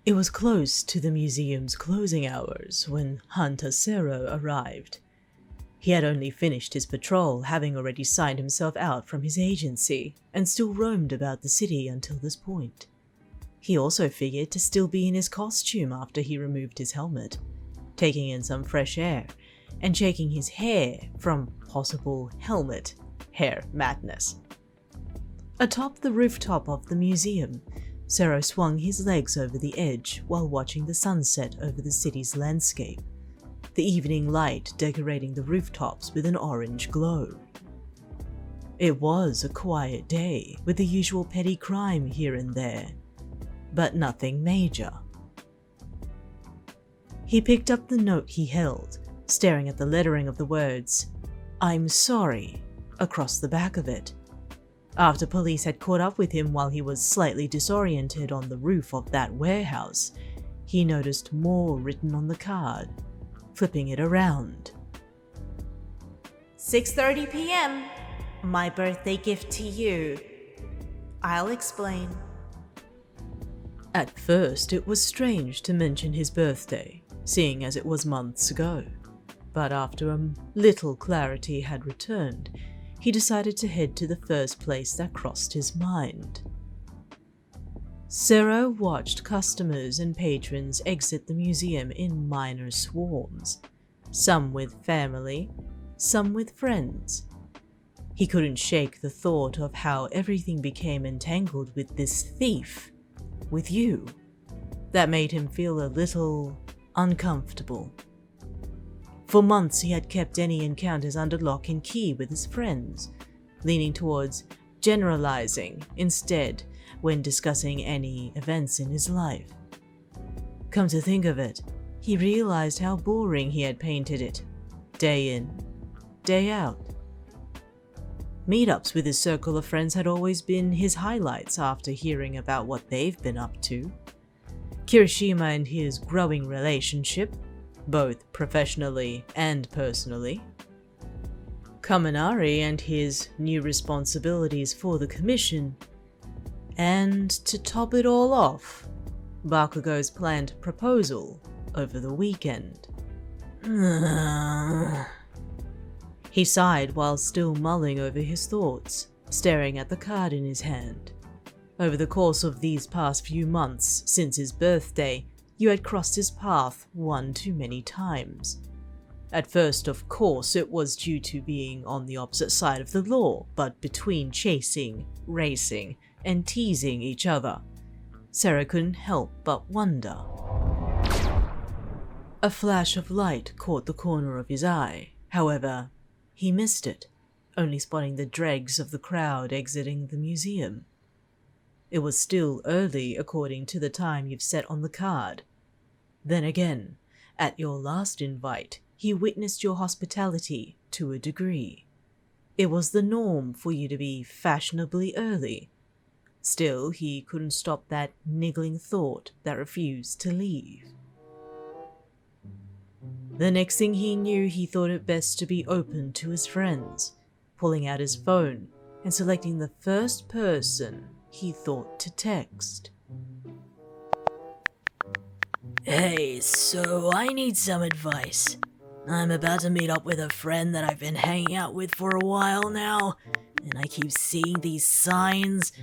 It was close to the museum's closing hours when Hanta Sero arrived. He had only finished his patrol, having already signed himself out from his agency, and still roamed about the city until this point. He also figured to still be in his costume after he removed his helmet, taking in some fresh air, and shaking his hair from possible helmet hair madness. Atop the rooftop of the museum, Sero swung his legs over the edge while watching the sunset over the city's landscape, the evening light decorating the rooftops with an orange glow. It was a quiet day, with the usual petty crime here and there, but nothing major. He picked up the note he held, staring at the lettering of the words, "I'm sorry," across the back of it. After police had caught up with him while he was slightly disoriented on the roof of that warehouse, he noticed more written on the card, flipping it around. 6:30 p.m. My birthday gift to you. I'll explain. At first, it was strange to mention his birthday, seeing as it was months ago. But after a little clarity had returned, he decided to head to the first place that crossed his mind. Sero watched customers and patrons exit the museum in minor swarms, some with family, some with friends. He couldn't shake the thought of how everything became entangled with this thief, with you. That made him feel a little uncomfortable. For months he had kept any encounters under lock and key with his friends, leaning towards generalizing instead when discussing any events in his life. Come to think of it, he realized how boring he had painted it, day in, day out. Meetups with his circle of friends had always been his highlights after hearing about what they've been up to. Kirishima and his growing relationship, both professionally and personally. Kaminari and his new responsibilities for the commission. And to top it all off, Bakugo's planned proposal over the weekend. He sighed while still mulling over his thoughts, staring at the card in his hand. Over the course of these past few months since his birthday, you had crossed his path one too many times. At first, of course, it was due to being on the opposite side of the law, but between chasing, racing, and teasing each other, Sero couldn't help but wonder. A flash of light caught the corner of his eye. However, he missed it, only spotting the dregs of the crowd exiting the museum. It was still early according to the time you've set on the card. Then again, at your last invite, he witnessed your hospitality to a degree. It was the norm for you to be fashionably early. Still, he couldn't stop that niggling thought that refused to leave. The next thing he knew, he thought it best to be open to his friends, pulling out his phone and selecting the first person he thought to text. Hey, so I need some advice. I'm about to meet up with a friend that I've been hanging out with for a while now, and I keep seeing these signs.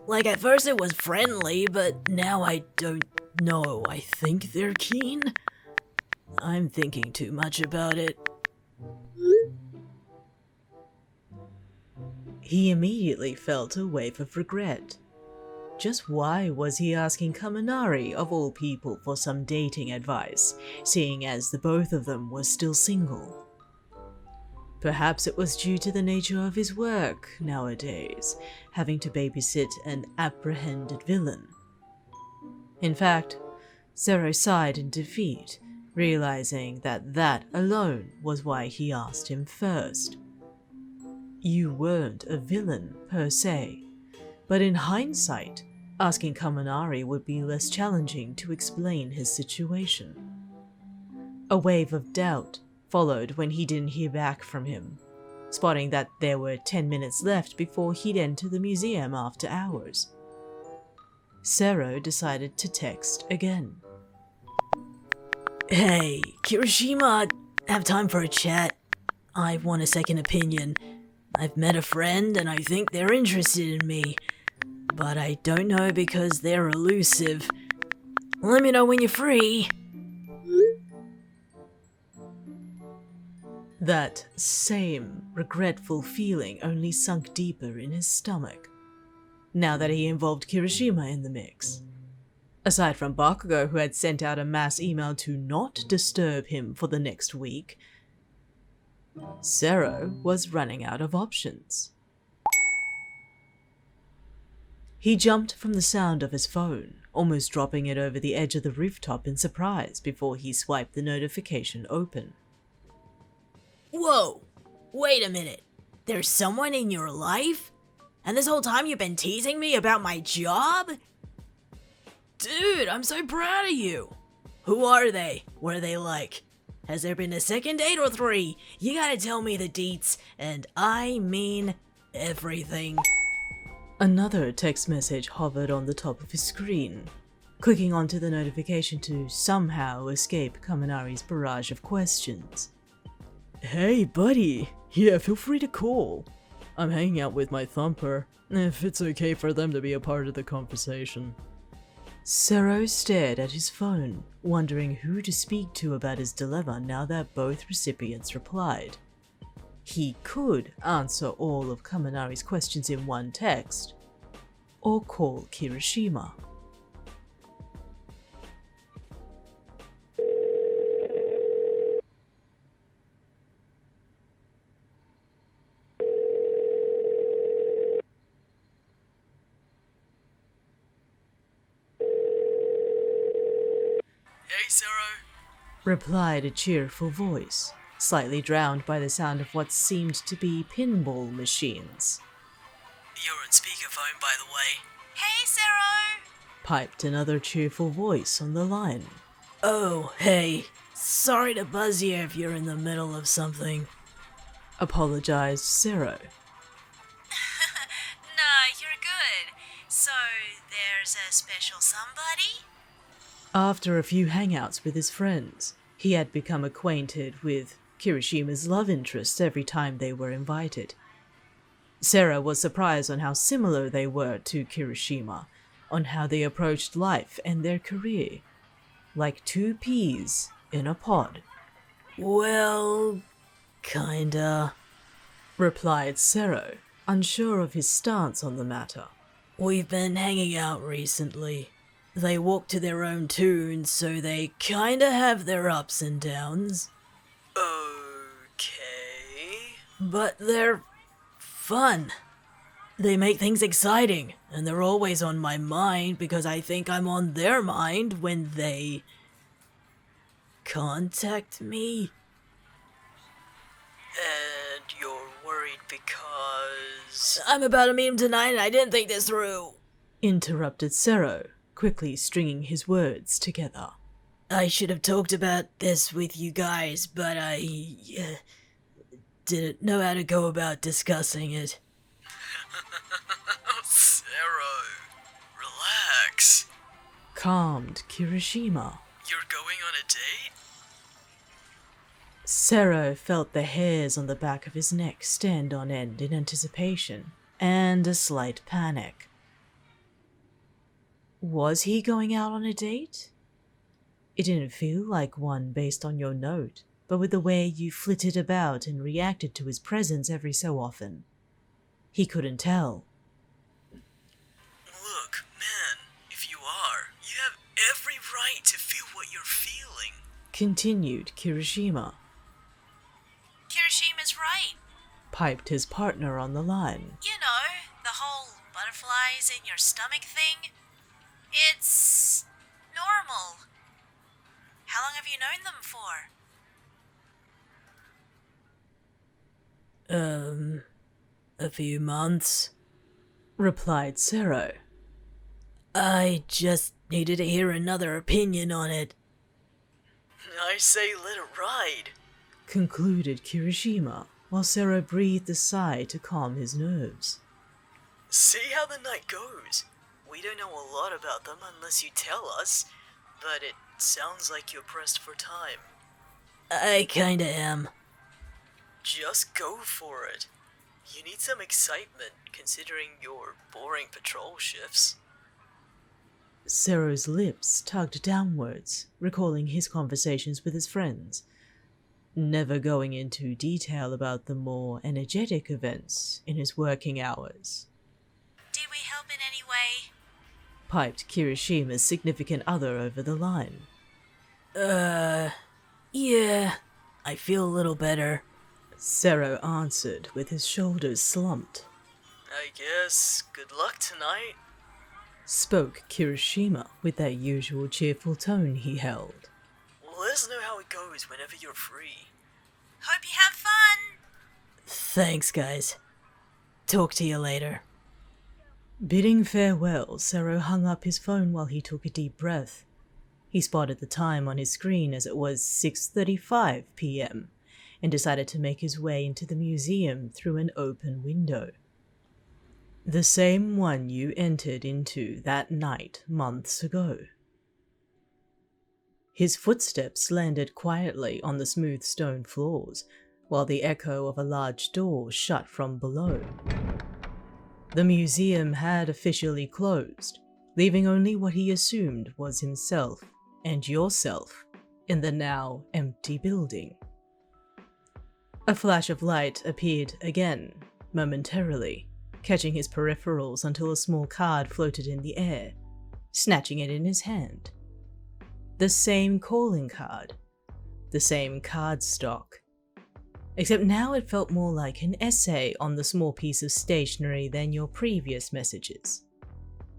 Like, at first it was friendly, but now I don't know. I think they're keen? I'm thinking too much about it. He immediately felt a wave of regret. Just why was he asking Kaminari, of all people, for some dating advice, seeing as the both of them were still single? Perhaps it was due to the nature of his work nowadays, having to babysit an apprehended villain. In fact, Sero sighed in defeat, realizing that that alone was why he asked him first. You weren't a villain per se, but in hindsight, asking Kaminari would be less challenging to explain his situation. A wave of doubt followed when he didn't hear back from him, spotting that there were 10 minutes left before he'd enter the museum after hours. Sero decided to text again. Hey, Kirishima, have time for a chat? I want a second opinion. I've met a friend and I think they're interested in me, but I don't know because they're elusive. Let me know when you're free. That same regretful feeling only sunk deeper in his stomach, now that he involved Kirishima in the mix. Aside from Bakugo, who had sent out a mass email to not disturb him for the next week, Sero was running out of options. He jumped from the sound of his phone, almost dropping it over the edge of the rooftop in surprise before he swiped the notification open. Whoa, wait a minute. There's someone in your life? And this whole time you've been teasing me about my job? Dude, I'm so proud of you. Who are they? What are they like? Has there been a second date or 3? You gotta tell me the deets, and I mean everything. Another text message hovered on the top of his screen, clicking onto the notification to somehow escape Kaminari's barrage of questions. Hey buddy, yeah, feel free to call. I'm hanging out with my thumper, if it's okay for them to be a part of the conversation. Sero stared at his phone, wondering who to speak to about his dilemma now that both recipients replied. He could answer all of Kaminari's questions in one text, or call Kirishima. Hey, Sero. Replied a cheerful voice, slightly drowned by the sound of what seemed to be pinball machines. You're on speakerphone, by the way. Hey, Sero! Piped another cheerful voice on the line. Oh, hey. Sorry to buzz you if you're in the middle of something. Apologized Sero. Nah, you're good. So, there's a special somebody? After a few hangouts with his friends, he had become acquainted with Kirishima's love interest every time they were invited. Sero was surprised on how similar they were to Kirishima, on how they approached life and their career, like 2 peas in a pod. Well, kinda, replied Sero, unsure of his stance on the matter. We've been hanging out recently. They walk to their own tunes, so they kinda have their ups and downs. Okay. But they're fun. They make things exciting, and they're always on my mind because I think I'm on their mind when they contact me. And you're worried because I'm about to meet him tonight and I didn't think this through. Interrupted Sero, quickly stringing his words together. I should have talked about this with you guys, but I didn't know how to go about discussing it. Sero, relax. Calmed Kirishima. You're going on a date? Sero felt the hairs on the back of his neck stand on end in anticipation and a slight panic. Was he going out on a date? It didn't feel like one based on your note, but with the way you flitted about and reacted to his presence every so often. He couldn't tell. Look, man, if you are, you have every right to feel what you're feeling. Continued Kirishima. Kirishima's right. Piped his partner on the line. You know, the whole butterflies in your stomach thing. It's normal. How long have you known them for? A few months. Replied Sero. I just needed to hear another opinion on it. I say let it ride. Concluded Kirishima, while Sero breathed a sigh to calm his nerves. See how the night goes. We don't know a lot about them unless you tell us, but it sounds like you're pressed for time. I kinda am. Just go for it. You need some excitement, considering your boring patrol shifts. Sero's lips tugged downwards, recalling his conversations with his friends, never going into detail about the more energetic events in his working hours. Did we help in any way? Piped Kirishima's significant other over the line. Yeah, I feel a little better. Sero answered with his shoulders slumped. I guess good luck tonight, spoke Kirishima with that usual cheerful tone he held. Let us know how it goes whenever you're free. Hope you have fun! Thanks, guys. Talk to you later. Bidding farewell, Sero hung up his phone while he took a deep breath. He spotted the time on his screen as it was 6:35 p.m. and decided to make his way into the museum through an open window. The same one you entered into that night months ago. His footsteps landed quietly on the smooth stone floors, while the echo of a large door shut from below. The museum had officially closed, leaving only what he assumed was himself and yourself in the now empty building. A flash of light appeared again, momentarily, catching his peripherals until a small card floated in the air, snatching it in his hand. The same calling card, the same card stock, except now it felt more like an essay on the small piece of stationery than your previous messages.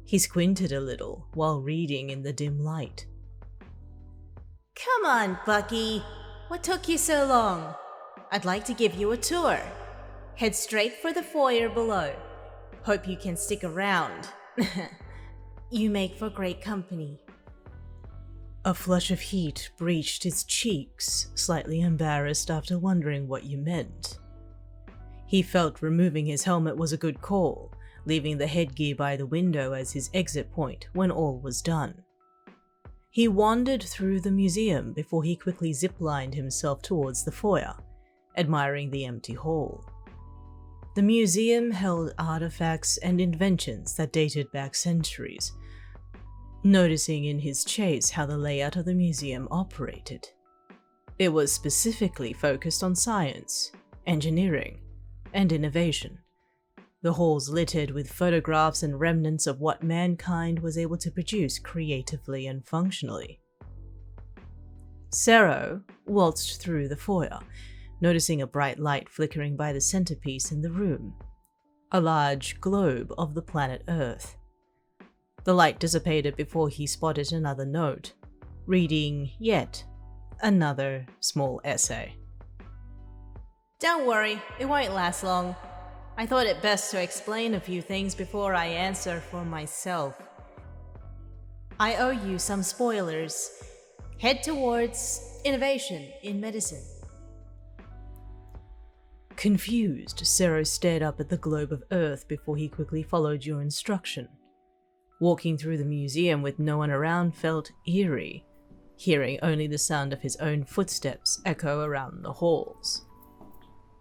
He squinted a little while reading in the dim light. Come on, Bucky. What took you so long? I'd like to give you a tour. Head straight for the foyer below. Hope you can stick around. You make for great company. A flush of heat breached his cheeks, slightly embarrassed after wondering what you meant. He felt removing his helmet was a good call, leaving the headgear by the window as his exit point when all was done. He wandered through the museum before he quickly ziplined himself towards the foyer, admiring the empty hall. The museum held artifacts and inventions that dated back centuries, noticing in his chase how the layout of the museum operated. It was specifically focused on science, engineering, and innovation. The halls littered with photographs and remnants of what mankind was able to produce creatively and functionally. Sero waltzed through the foyer, noticing a bright light flickering by the centerpiece in the room, a large globe of the planet Earth. The light dissipated before he spotted another note, reading yet another small essay. Don't worry, it won't last long. I thought it best to explain a few things before I answer for myself. I owe you some spoilers. Head towards innovation in medicine. Confused, Sero stared up at the globe of Earth before he quickly followed your instruction. Walking through the museum with no one around felt eerie, hearing only the sound of his own footsteps echo around the halls.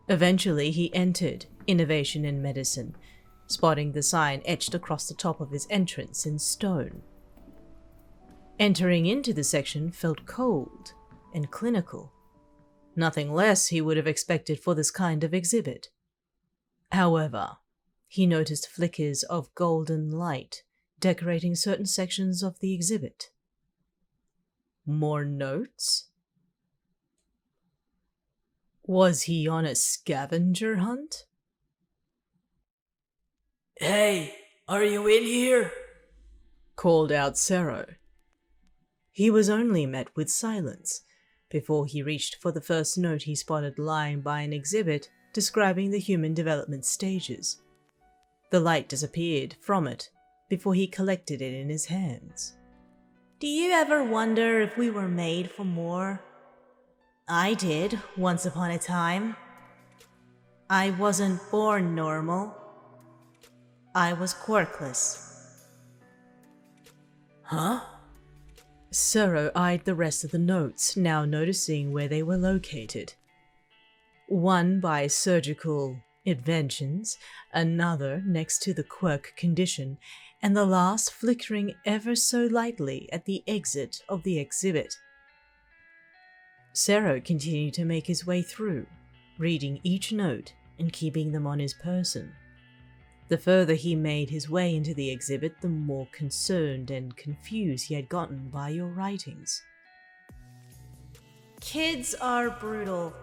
Eventually, he entered Innovation in Medicine, spotting the sign etched across the top of his entrance in stone. Entering into the section felt cold and clinical. Nothing less he would have expected for this kind of exhibit. However, he noticed flickers of golden light decorating certain sections of the exhibit. More notes? Was he on a scavenger hunt? Hey, are you in here? Called out Sero. He was only met with silence before he reached for the first note he spotted lying by an exhibit describing the human development stages. The light disappeared from it before he collected it in his hands. Do you ever wonder if we were made for more? I did, once upon a time. I wasn't born normal. I was quirkless. Huh? Sero eyed the rest of the notes, now noticing where they were located. One by surgical inventions, another next to the quirk condition, and the last flickering ever so lightly at the exit of the exhibit. Sero continued to make his way through, reading each note and keeping them on his person. The further he made his way into the exhibit, the more concerned and confused he had gotten by your writings. Kids are brutal.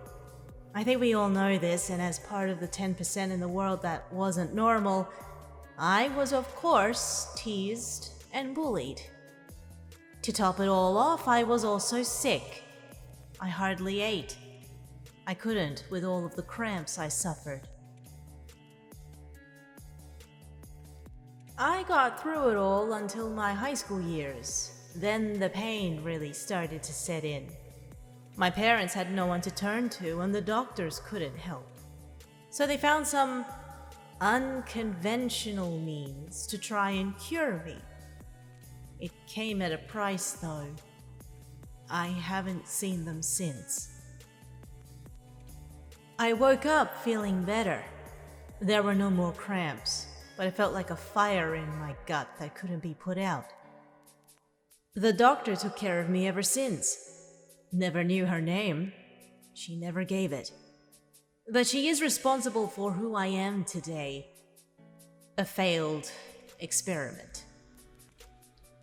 I think we all know this, and as part of the 10% in the world that wasn't normal, I was of course teased and bullied. To top it all off, I was also sick. I hardly ate. I couldn't with all of the cramps I suffered. I got through it all until my high school years. Then the pain really started to set in. My parents had no one to turn to, and the doctors couldn't help. So they found some unconventional means to try and cure me. It came at a price, though. I haven't seen them since. I woke up feeling better. There were no more cramps, but I felt like a fire in my gut that couldn't be put out. The doctor took care of me ever since. Never knew her name. She never gave it. But she is responsible for who I am today. A failed experiment.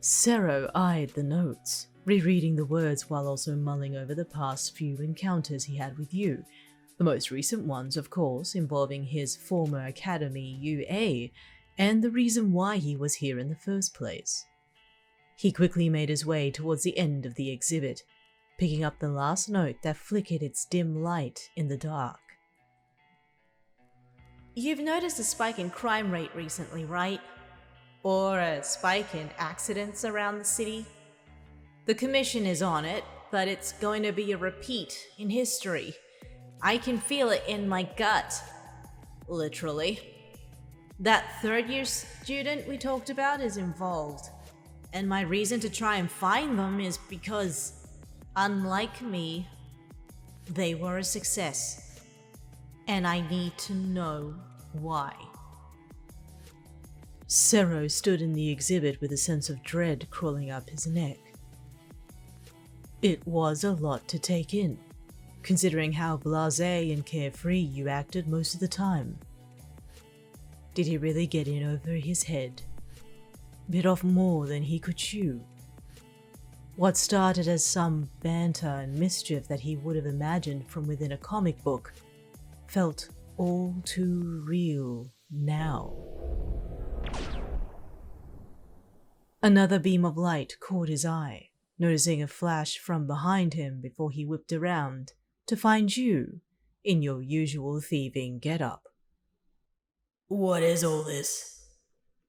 Sero eyed the notes, rereading the words while also mulling over the past few encounters he had with you. The most recent ones, of course, involving his former academy, UA, and the reason why he was here in the first place. He quickly made his way towards the end of the exhibit, picking up the last note that flickered its dim light in the dark. You've noticed a spike in crime rate recently, right? Or a spike in accidents around the city? The commission is on it, but it's going to be a repeat in history. I can feel it in my gut. Literally. That third-year student we talked about is involved. And my reason to try and find them is because, unlike me, they were a success. And I need to know why. Sero stood in the exhibit with a sense of dread crawling up his neck. It was a lot to take in, considering how blasé and carefree you acted most of the time. Did he really get in over his head? Bit off more than he could chew? What started as some banter and mischief that he would have imagined from within a comic book felt all too real now. Another beam of light caught his eye, noticing a flash from behind him before he whipped around to find you in your usual thieving get-up. What is all this?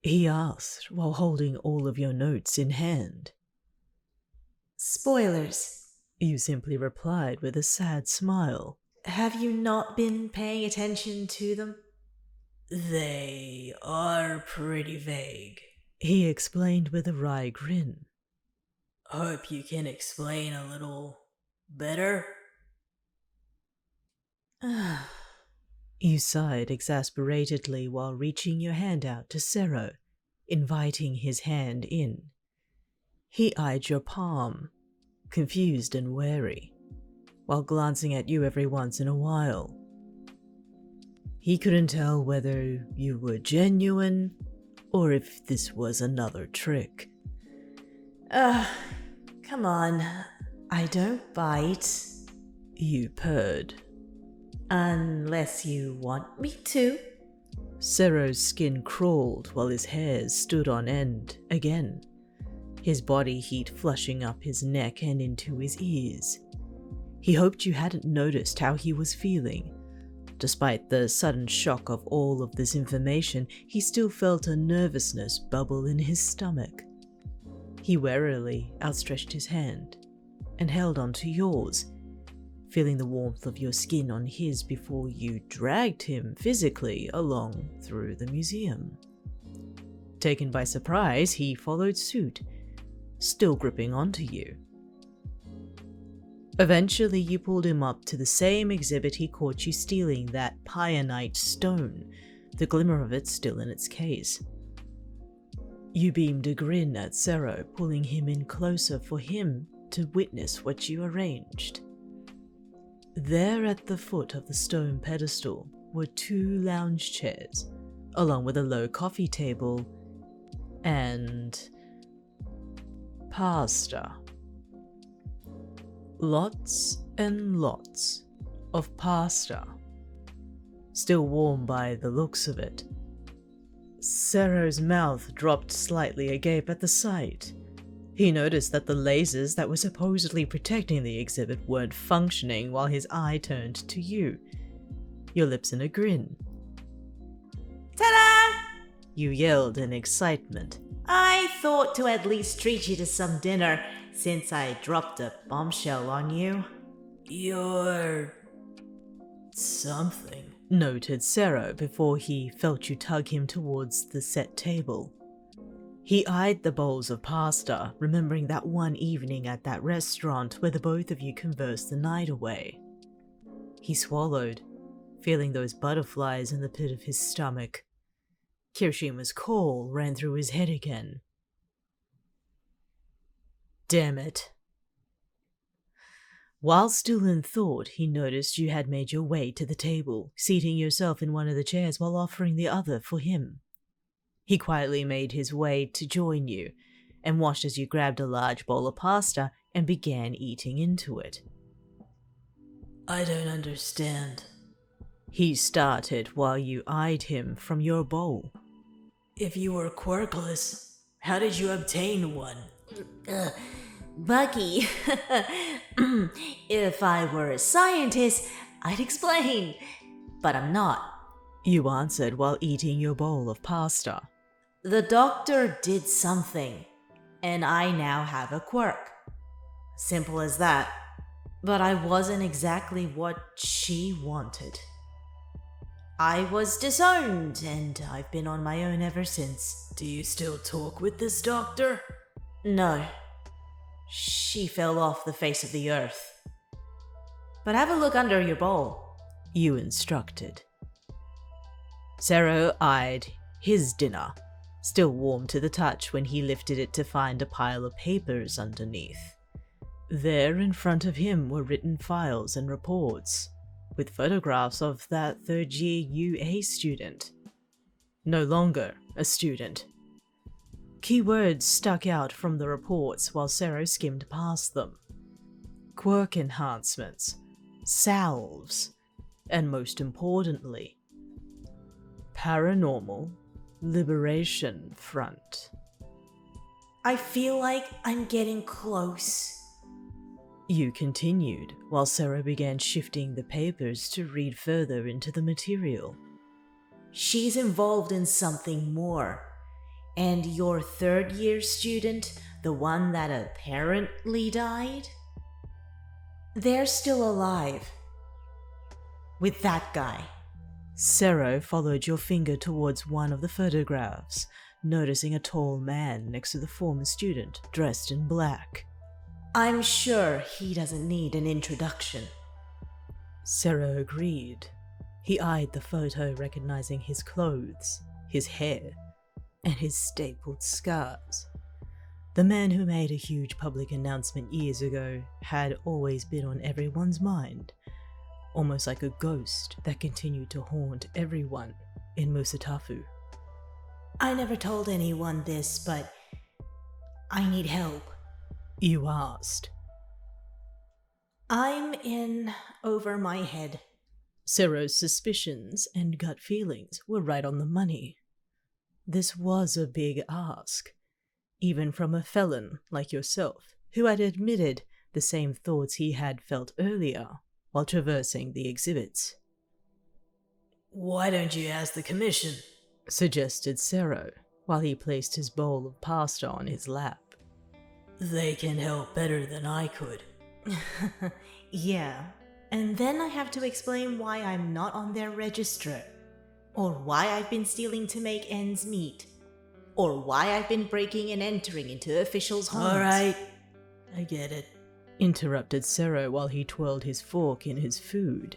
He asked while holding all of your notes in hand. Spoilers, You simply replied with a sad smile. have you not been paying attention to them? They are pretty vague. He explained with a wry grin. Hope you can explain a little better. You sighed exasperatedly while reaching your hand out to Sero, inviting his hand in. He eyed your palm, confused and wary, while glancing at you every once in a while. He couldn't tell whether you were genuine or if this was another trick. Come on. I don't bite. You purred. Unless you want me to. Sero's skin crawled while his hairs stood on end again, his body heat flushing up his neck and into his ears. He hoped you hadn't noticed how he was feeling. Despite the sudden shock of all of this information, he still felt a nervousness bubble in his stomach. He warily outstretched his hand and held onto yours, feeling the warmth of your skin on his before you dragged him physically along through the museum. Taken by surprise, he followed suit, still gripping onto you. Eventually, you pulled him up to the same exhibit he caught you stealing, that Pionite stone, the glimmer of it still in its case. You beamed a grin at Sero, pulling him in closer for him to witness what you arranged. There at the foot of the stone pedestal were 2 lounge chairs, along with a low coffee table and pasta. Lots and lots of pasta, still warm by the looks of it. Sero's mouth dropped slightly agape at the sight. He noticed that the lasers that were supposedly protecting the exhibit weren't functioning while his eye turned to you, your lips in a grin. Ta-da! You yelled in excitement. I thought to at least treat you to some dinner since I dropped a bombshell on you. You're... something. Noted Sero before he felt you tug him towards the set table. He eyed the bowls of pasta, remembering that one evening at that restaurant where the both of you conversed the night away. He swallowed, feeling those butterflies in the pit of his stomach. Kirishima's call ran through his head again. Damn it. While still in thought, he noticed you had made your way to the table, seating yourself in one of the chairs while offering the other for him. He quietly made his way to join you, and watched as you grabbed a large bowl of pasta and began eating into it. I don't understand. He started while you eyed him from your bowl. If you were quirkless, how did you obtain one? Bucky, if I were a scientist, I'd explain, but I'm not. You answered while eating your bowl of pasta. The doctor did something, and I now have a quirk. Simple as that. But I wasn't exactly what she wanted. I was disowned, and I've been on my own ever since. Do you still talk with this doctor? No. She fell off the face of the earth. But have a look under your bowl, you instructed. Sero eyed his dinner, still warm to the touch when he lifted it to find a pile of papers underneath. There in front of him were written files and reports, with photographs of that third-year UA student. No longer a student. Keywords stuck out from the reports while Sero skimmed past them. Quirk enhancements, salves, and most importantly, Paranormal Liberation Front. I feel like I'm getting close. You continued, while Sero began shifting the papers to read further into the material. She's involved in something more. And your third-year student, the one that apparently died? They're still alive. With that guy. Sero followed your finger towards one of the photographs, noticing a tall man next to the former student, dressed in black. I'm sure he doesn't need an introduction. Sero agreed. He eyed the photo, recognizing his clothes, his hair, and his stapled scars. The man who made a huge public announcement years ago had always been on everyone's mind, almost like a ghost that continued to haunt everyone in Musatafu. I never told anyone this, but I need help. You asked. I'm in over my head. Sero's suspicions and gut feelings were right on the money. This was a big ask, even from a felon like yourself, who had admitted the same thoughts he had felt earlier while traversing the exhibits. Why don't you ask the commission? Suggested Sero, while he placed his bowl of pasta on his lap. They can help better than I could. Yeah, and then I have to explain why I'm not on their register. Or why I've been stealing to make ends meet. or why I've been breaking and entering into officials' homes. Alright, I get it. Interrupted Sero while he twirled his fork in his food.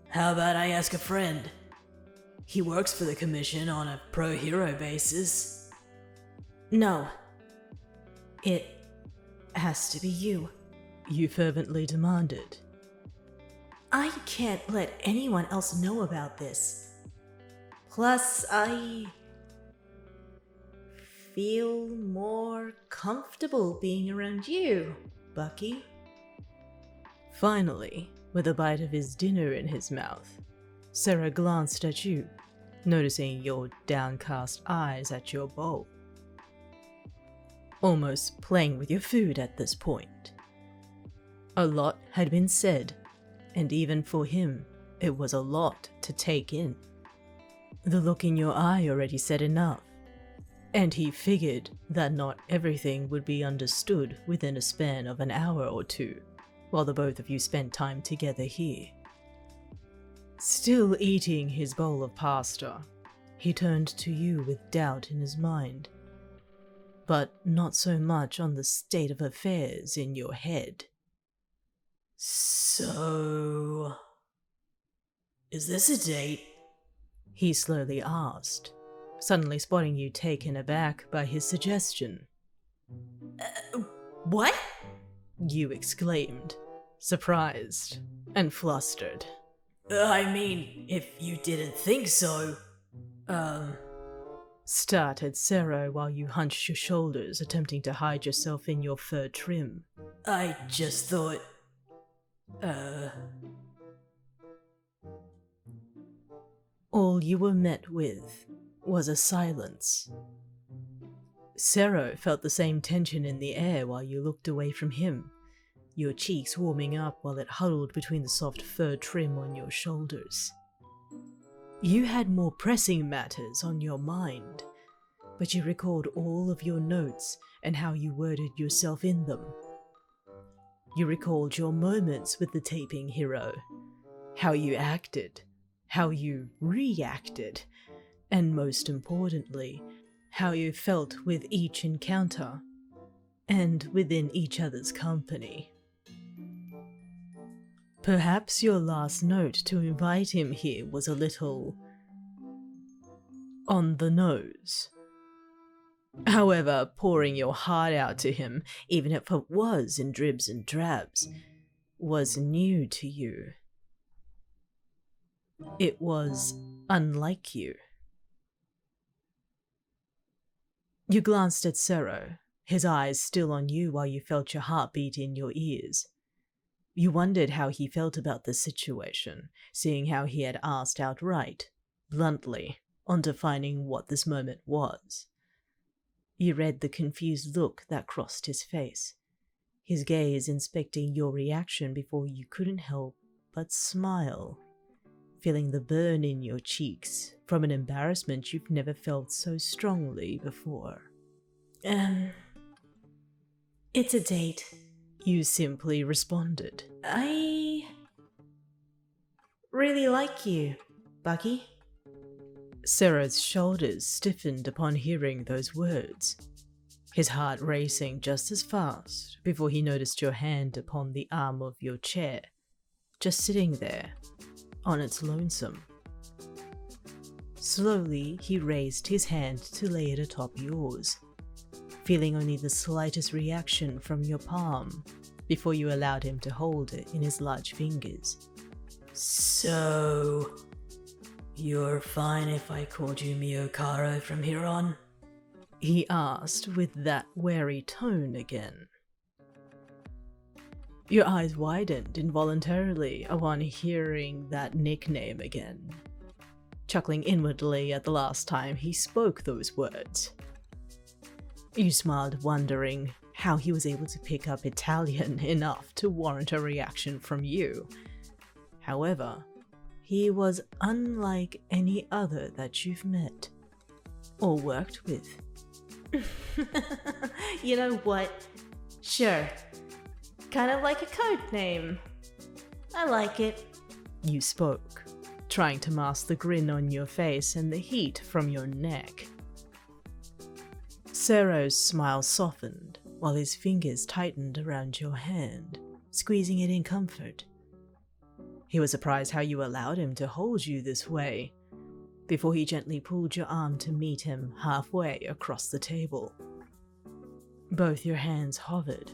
How about I ask a friend? He works for the commission on a pro-hero basis. No. It has to be you. You fervently demanded. I can't let anyone else know about this. Plus, I feel more comfortable being around you, Bucky. Finally, with a bite of his dinner in his mouth, Sero glanced at you, noticing your downcast eyes at your bowl. Almost playing with your food at this point. A lot had been said, and even for him, it was a lot to take in. The look in your eye already said enough, and he figured that not everything would be understood within a span of an hour or two, while the both of you spent time together here. Still eating his bowl of pasta, he turned to you with doubt in his mind, but not so much on the state of affairs in your head. So... is this a date? He slowly asked, suddenly spotting you taken aback by his suggestion. What? You exclaimed, surprised and flustered. I mean, if you didn't think so... started Sero while you hunched your shoulders, attempting to hide yourself in your fur trim. I just thought... All you were met with was a silence. Sero felt the same tension in the air while you looked away from him, your cheeks warming up while it huddled between the soft fur trim on your shoulders. You had more pressing matters on your mind, but you recalled all of your notes and how you worded yourself in them. You recalled your moments with the taping hero, how you acted, how you reacted, and most importantly, how you felt with each encounter, and within each other's company. Perhaps your last note to invite him here was a little on the nose. However, pouring your heart out to him, even if it was in dribs and drabs, was new to you. It was unlike you. You glanced at Sero, his eyes still on you while you felt your heartbeat in your ears. You wondered how he felt about the situation, seeing how he had asked outright, bluntly, on defining what this moment was. You read the confused look that crossed his face, his gaze inspecting your reaction before you couldn't help but smile, feeling the burn in your cheeks from an embarrassment you've never felt so strongly before. It's a date. You simply responded. I really like you, Bucky. Sero's shoulders stiffened upon hearing those words, his heart racing just as fast before he noticed your hand upon the arm of your chair, just sitting there, on its lonesome. Slowly, he raised his hand to lay it atop yours, feeling only the slightest reaction from your palm before you allowed him to hold it in his large fingers. So... you're fine if I called you Miyokaro from here on? He asked with that wary tone again. Your eyes widened involuntarily upon hearing that nickname again, chuckling inwardly at the last time he spoke those words. You smiled, wondering how he was able to pick up Italian enough to warrant a reaction from you. However, he was unlike any other that you've met or worked with. You know what? Sure. Kind of like a code name. I like it. You spoke, trying to mask the grin on your face and the heat from your neck. Sero's smile softened while his fingers tightened around your hand, squeezing it in comfort. He was surprised how you allowed him to hold you this way, before he gently pulled your arm to meet him halfway across the table. Both your hands hovered,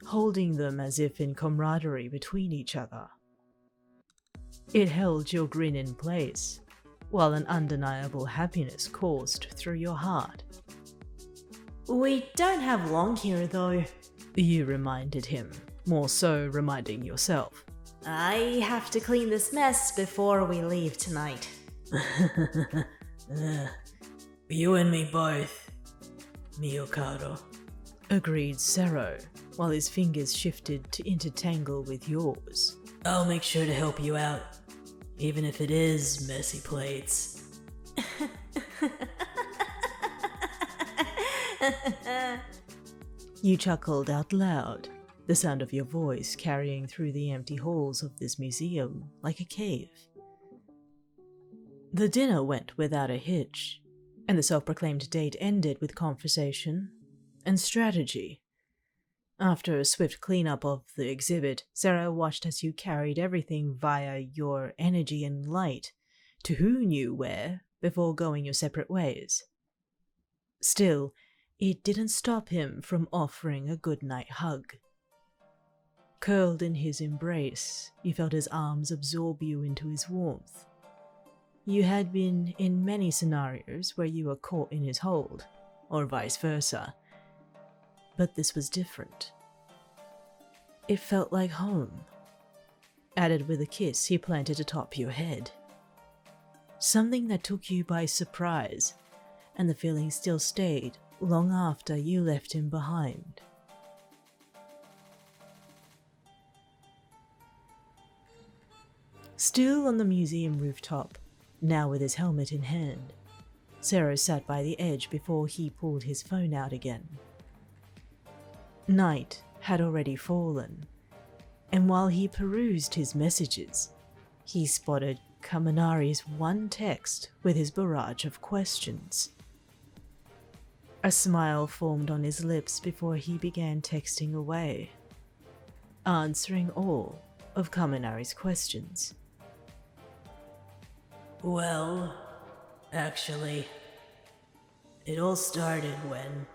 holding them as if in camaraderie between each other. It held your grin in place, while an undeniable happiness coursed through your heart. We don't have long here, though. You reminded him, more so reminding yourself. I have to clean this mess before we leave tonight. You and me both, mio caro. Agreed Sero, while his fingers shifted to intertangle with yours. I'll make sure to help you out, even if it is messy plates. You chuckled out loud, the sound of your voice carrying through the empty halls of this museum like a cave. The dinner went without a hitch, and the self-proclaimed date ended with conversation and strategy. After a swift cleanup of the exhibit, Sarah watched as you carried everything via your energy and light to who knew where before going your separate ways. Still, it didn't stop him from offering a goodnight hug. Curled in his embrace, you felt his arms absorb you into his warmth. You had been in many scenarios where you were caught in his hold, or vice versa. But this was different. It felt like home. Added with a kiss he planted atop your head. Something that took you by surprise, and the feeling still stayed long after you left him behind. Still on the museum rooftop, now with his helmet in hand, Sero sat by the edge before he pulled his phone out again. Night had already fallen, and while he perused his messages, he spotted Kaminari's one text with his barrage of questions. A smile formed on his lips before he began texting away, answering all of Kaminari's questions. Well, actually, it all started when